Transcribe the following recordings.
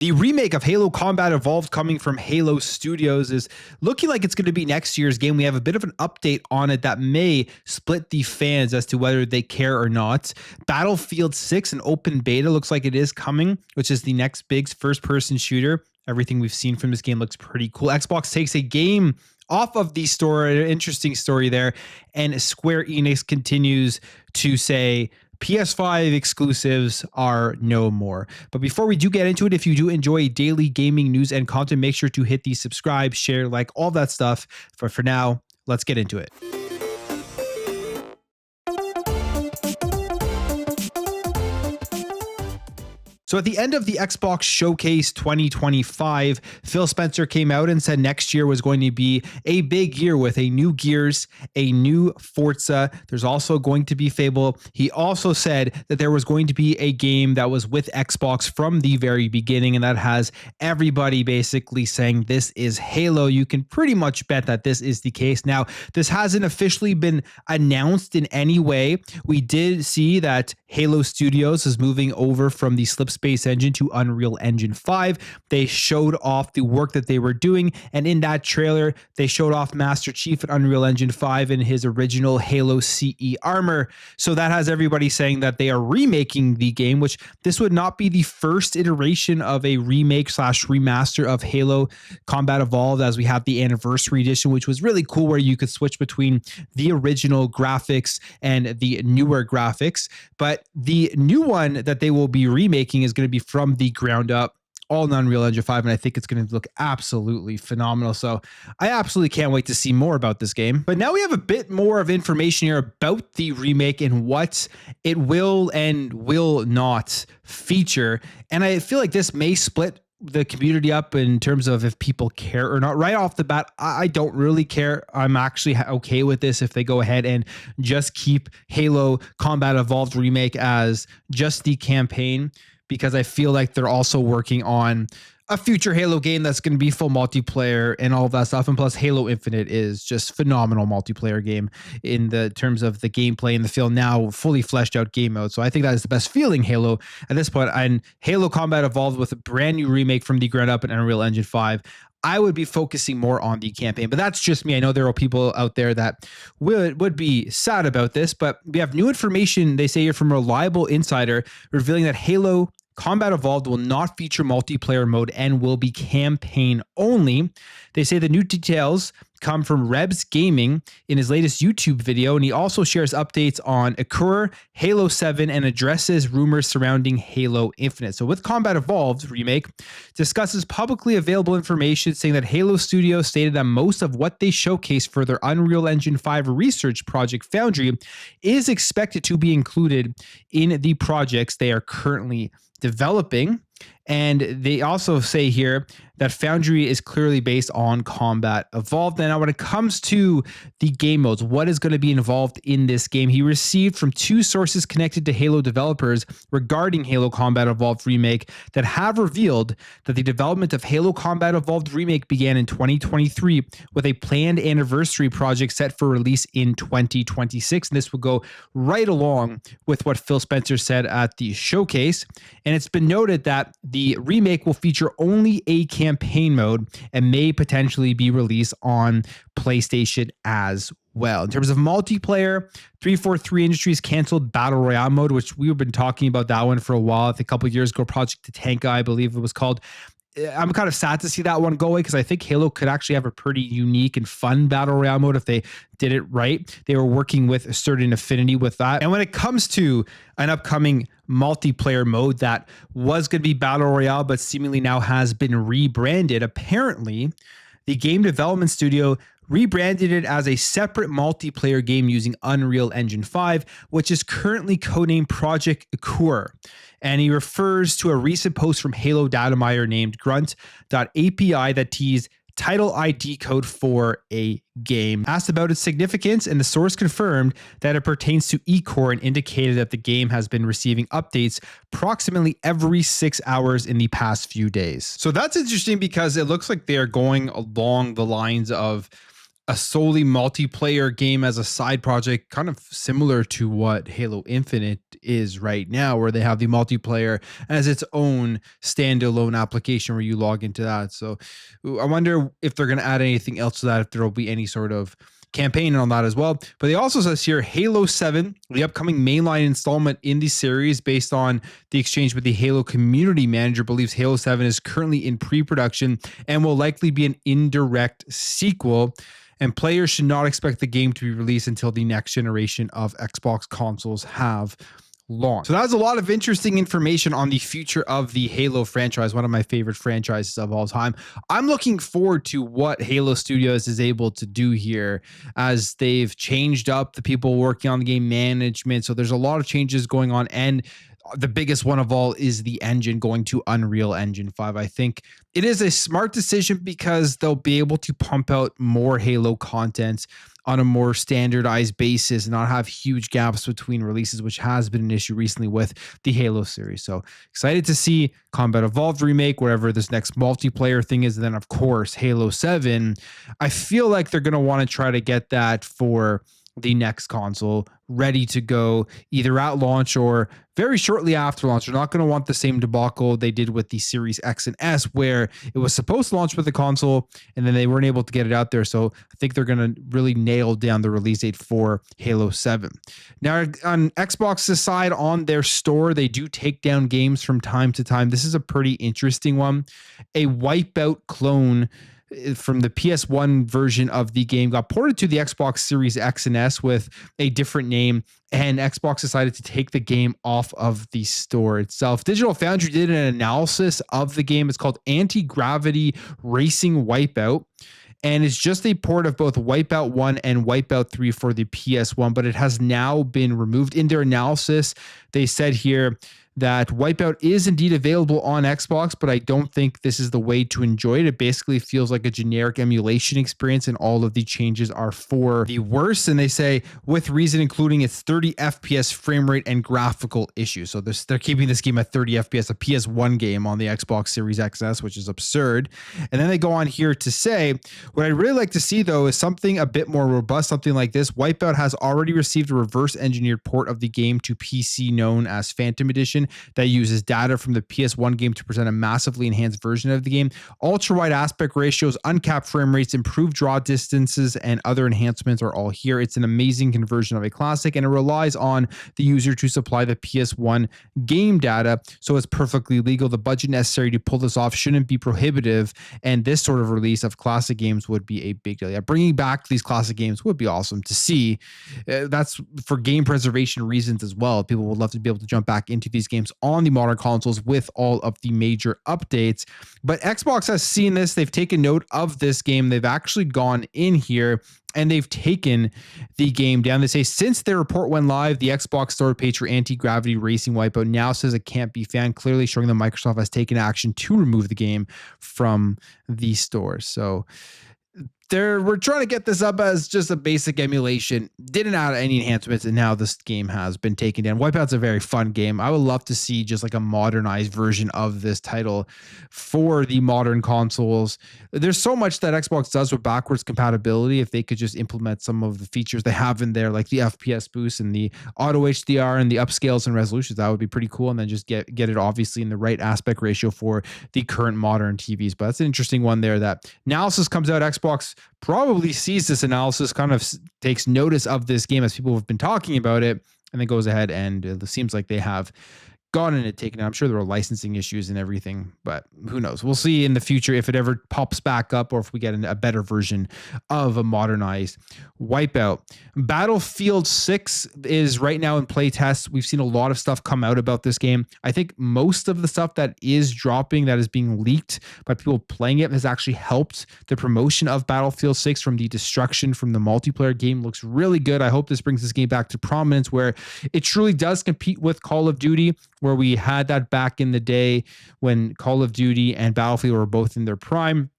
The remake of Halo Combat Evolved coming from Halo Studios is looking like it's going to be next year's game. We have a bit of an update on it that may split the fans as to whether they care or not. Battlefield 6, an open beta, looks like it is coming, which is the next big first-person shooter. Everything we've seen from this game looks pretty cool. Xbox takes a game off of the store, an interesting story there, and Square Enix continues to say PS5 exclusives are no more. But before we do get into it, if you do enjoy daily gaming news and content, make sure to hit the subscribe, share, like, all that stuff. But for now, let's get into it. So at the end of the Xbox Showcase 2025, Phil Spencer came out and said next year was going to be a big year with a new Gears, a new Forza. There's also going to be Fable. He also said that there was going to be a game that was with Xbox from the very beginning, and that has everybody basically saying this is Halo. You can pretty much bet that this is the case. Now, this hasn't officially been announced in any way. We did see that Halo Studios is moving over from the Slipspace engine to Unreal Engine 5. They showed off the work that they were doing, and in that trailer, they showed off Master Chief in Unreal Engine 5 in his original Halo CE armor. So that has everybody saying that they are remaking the game, which this would not be the first iteration of a remake slash remaster of Halo Combat Evolved, as we have the Anniversary Edition, which was really cool, where you could switch between the original graphics and the newer graphics. But the new one that they will be remaking is going to be from the ground up, all in Unreal Engine 5, and I think it's going to look absolutely phenomenal. So I absolutely can't wait to see more about this game. But now we have a bit more of information here about the remake and what it will and will not feature. And I feel like this may split the community up in terms of if people care or not. Right off the bat, I don't really care. I'm actually okay with this if they go ahead and just keep Halo Combat Evolved Remake as just the campaign, because I feel like they're also working on a future Halo game that's going to be full multiplayer and all of that stuff. And plus, Halo Infinite is just phenomenal multiplayer game in the terms of the gameplay and the feel, now fully fleshed out game mode. So I think that is the best feeling Halo at this point. And Halo Combat Evolved with a brand new remake from the ground up in Unreal Engine 5. I would be focusing more on the campaign, but that's just me. I know there are people out there that would be sad about this, but we have new information, they say here, from a reliable insider revealing that Halo Combat Evolved will not feature multiplayer mode and will be campaign only. They say the new details come from Rebs Gaming in his latest YouTube video, and he also shares updates on Acura, Halo 7, and addresses rumors surrounding Halo Infinite. So with Combat Evolved Remake, discusses publicly available information saying that Halo Studios stated that most of what they showcased for their Unreal Engine 5 research project Foundry is expected to be included in the projects they are currently developing. And they also say here that Foundry is clearly based on Combat Evolved. And now when it comes to the game modes, what is going to be involved in this game, he received from two sources connected to Halo developers regarding Halo Combat Evolved Remake that have revealed that the development of Halo Combat Evolved Remake began in 2023 with a planned anniversary project set for release in 2026. And this will go right along with what Phil Spencer said at the showcase. And it's been noted that the remake will feature only a campaign mode and may potentially be released on PlayStation as well. In terms of multiplayer, 343 Industries canceled Battle Royale mode, which we've been talking about that one for a while. I think a couple of years ago, Project Tatanka, I believe it was called. I'm kind of sad to see that one go away, because I think Halo could actually have a pretty unique and fun Battle Royale mode if they did it right. They were working with a certain affinity with that. And when it comes to an upcoming multiplayer mode that was going to be Battle Royale, but seemingly now has been rebranded, apparently the game development studio rebranded it as a separate multiplayer game using Unreal Engine 5, which is currently codenamed Project Acura. And he refers to a recent post from Halo data miner named grunt.api that teased title ID code for a game. Asked about its significance, and the source confirmed that it pertains to eCore and indicated that the game has been receiving updates approximately every 6 hours in the past few days. So that's interesting, because it looks like they are going along the lines of a solely multiplayer game as a side project, kind of similar to what Halo Infinite is right now, where they have the multiplayer as its own standalone application where you log into that. So I wonder if they're going to add anything else to that, if there will be any sort of campaign on that as well. But they also says here Halo 7, the upcoming mainline installment in the series, based on the exchange with the Halo community manager, believes Halo 7 is currently in pre-production and will likely be an indirect sequel. And players should not expect the game to be released until the next generation of Xbox consoles have launched. So that was a lot of interesting information on the future of the Halo franchise, one of my favorite franchises of all time. I'm looking forward to what Halo Studios is able to do here, as they've changed up the people working on the game management. So there's a lot of changes going on, and the biggest one of all is the engine going to Unreal Engine 5. I think it is a smart decision because they'll be able to pump out more Halo content on a more standardized basis and not have huge gaps between releases, which has been an issue recently with the Halo series. So excited to see Combat Evolved Remake, wherever this next multiplayer thing is. And then, of course, Halo 7. I feel like they're going to want to try to get that for the next console ready to go either at launch or very shortly after launch. They're not going to want the same debacle they did with the Series X and S, where it was supposed to launch with the console and then they weren't able to get it out there. So I think they're going to really nail down the release date for Halo 7. Now, on Xbox's side, on their store, they do take down games from time to time. This is a pretty interesting one. A Wipeout clone from the PS1 version of the game got ported to the Xbox Series X and S with a different name, and Xbox decided to take the game off of the store itself. Digital Foundry did an analysis of the game. It's called Anti-Gravity Racing Wipeout, and it's just a port of both Wipeout 1 and Wipeout 3 for the PS1, but it has now been removed. In their analysis, they said here that Wipeout is indeed available on Xbox, but I don't think this is the way to enjoy it. It basically feels like a generic emulation experience, and all of the changes are for the worse. And they say, with reason, including its 30 FPS frame rate and graphical issues. So they're keeping this game at 30 FPS, a PS1 game on the Xbox Series XS, which is absurd. And then they go on here to say, what I'd really like to see, though, is something a bit more robust, something like this. Wipeout has already received a reverse engineered port of the game to PC known as Phantom Edition that uses data from the PS1 game to present a massively enhanced version of the game. Ultra-wide aspect ratios, uncapped frame rates, improved draw distances, and other enhancements are all here. It's an amazing conversion of a classic, and it relies on the user to supply the PS1 game data, so it's perfectly legal. The budget necessary to pull this off shouldn't be prohibitive, and this sort of release of classic games would be a big deal. Yeah, bringing back these classic games would be awesome to see. That's for game preservation reasons as well. People would love to be able to jump back into these games on the modern consoles with all of the major updates. But Xbox has seen this. They've taken note of this game. They've actually gone in here and they've taken the game down. They say, since their report went live, the Xbox store page for Anti-Gravity Racing Wipeout now says it can't be found, clearly showing that Microsoft has taken action to remove the game from the store. So we're trying to get this up as just a basic emulation. Didn't add any enhancements, and now this game has been taken down. Wipeout's a very fun game. I would love to see just like a modernized version of this title for the modern consoles. There's so much that Xbox does with backwards compatibility. If they could just implement some of the features they have in there, like the FPS boost and the auto HDR and the upscales and resolutions, that would be pretty cool. And then just get it obviously in the right aspect ratio for the current modern TVs. But that's an interesting one there. That analysis comes out. Xbox probably sees this analysis, kind of takes notice of this game as people have been talking about it, and then goes ahead, and it seems like they have gotten it taken. I'm sure there are licensing issues and everything, but who knows? We'll see in the future if it ever pops back up or if we get a better version of a modernized Wipeout. Battlefield 6 is right now in play test. We've seen a lot of stuff come out about this game. I think most of the stuff that is dropping, that is being leaked by people playing it, has actually helped the promotion of Battlefield 6 from the destruction from the multiplayer game. Looks really good. I hope this brings this game back to prominence where it truly does compete with Call of Duty, where we had that back in the day when Call of Duty and Battlefield were both in their prime.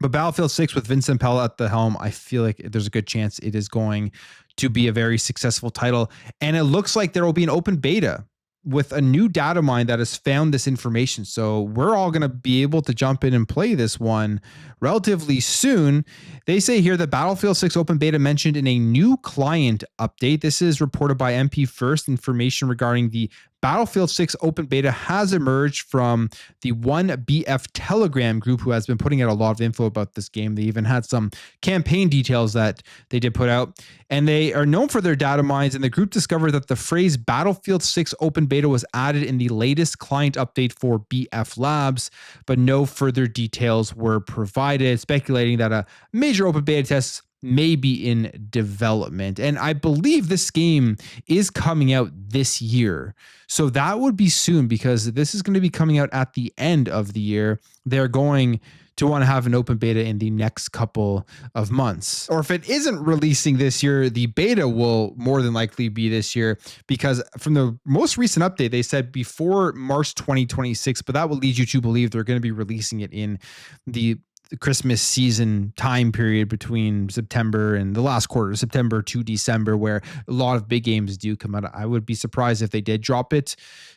But Battlefield 6 with Vincent Pella at the helm, I feel like there's a good chance it is going to be a very successful title. And it looks like there will be an open beta with a new data mine that has found this information. So we're all going to be able to jump in and play this one relatively soon. They say here that Battlefield 6 open beta mentioned in a new client update. This is reported by MP First. Information regarding the Battlefield 6 open beta has emerged from the 1BF Telegram group, who has been putting out a lot of info about this game. They even had some campaign details that they did put out, and they are known for their data mines. And the group discovered that the phrase Battlefield 6 open beta was added in the latest client update for BF Labs, but no further details were provided, speculating that a major open beta test may be in development. And I believe this game is coming out this year. So that would be soon, because this is going to be coming out at the end of the year. They're going to want to have an open beta in the next couple of months. Or if it isn't releasing this year, the beta will more than likely be this year, because from the most recent update, they said before March 2026, but that will lead you to believe they're going to be releasing it in the Christmas season time period between September and the last quarter, September to December, where a lot of big games do come out. I would be surprised if they did drop it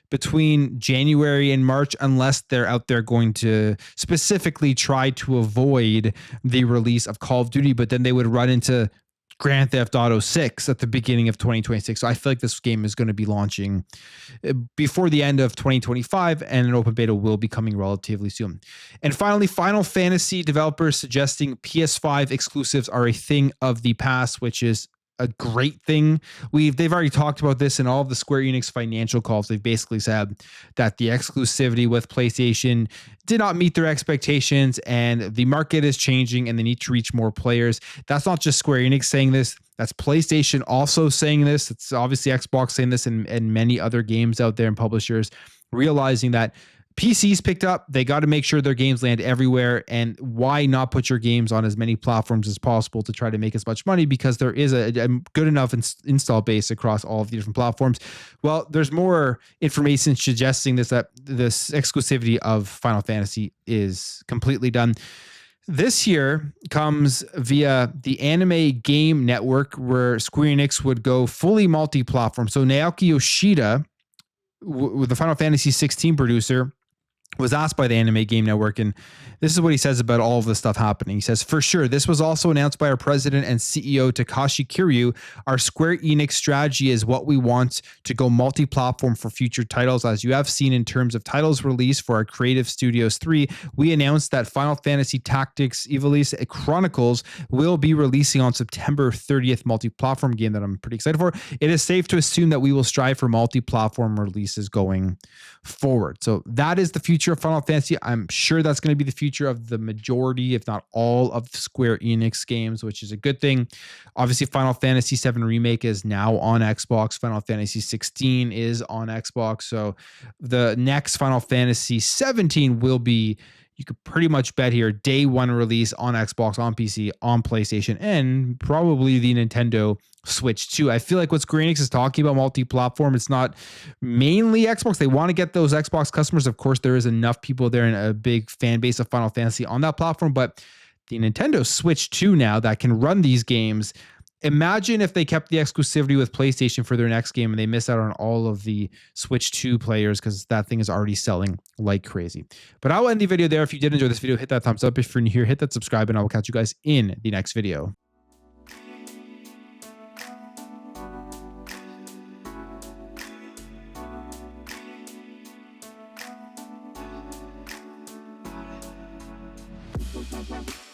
between January and March, unless they're out there going to specifically try to avoid the release of Call of Duty, but then they would run into Grand Theft Auto 6 at the beginning of 2026. So I feel like this game is going to be launching before the end of 2025, and an open beta will be coming relatively soon. And finally, Final Fantasy developers suggesting PS5 exclusives are a thing of the past, which is a great thing. They've already talked about this in all of the Square Enix financial calls. They've basically said that the exclusivity with PlayStation did not meet their expectations, and the market is changing and they need to reach more players. That's not just Square Enix saying this. That's PlayStation also saying this. It's obviously Xbox saying this, and many other games out there and publishers realizing that PCs picked up. They got to make sure their games land everywhere. And why not put your games on as many platforms as possible to try to make as much money? Because there is a good enough install base across all of the different platforms. Well, there's more information suggesting that this exclusivity of Final Fantasy is completely done. This year comes via the Anime Game Network, where Square Enix would go fully multi-platform. So Naoki Yoshida, with the Final Fantasy 16 producer, was asked by the Anime Game Network, and this is what he says about all of this stuff happening. He says, "For sure, this was also announced by our president and CEO, Takashi Kiryu. Our Square Enix strategy is what we want to go multi-platform for future titles. As you have seen in terms of titles released for our Creative Studios 3, we announced that Final Fantasy Tactics Ivalice Chronicles will be releasing on September 30th, multi-platform game that I'm pretty excited for. It is safe to assume that we will strive for multi-platform releases going forward." So that is the future of Final Fantasy. I'm sure that's going to be the future of the majority, if not all, of Square Enix games, which is a good thing. Obviously, Final Fantasy 7 Remake is now on Xbox. Final Fantasy 16 is on Xbox. So the next Final Fantasy 17 will be, you could pretty much bet here, day one release on Xbox, on PC, on PlayStation, and probably the Nintendo Switch too. I feel like what Square Enix is talking about multi-platform, it's not mainly Xbox. They want to get those Xbox customers. Of course, there is enough people there and a big fan base of Final Fantasy on that platform, but the Nintendo Switch 2 now that can run these games. Imagine if they kept the exclusivity with PlayStation for their next game and they miss out on all of the Switch 2 players, because that thing is already selling like crazy. But I'll end the video there. If you did enjoy this video, hit that thumbs up. If you're new here, hit that subscribe, and I will catch you guys in the next video. Bye.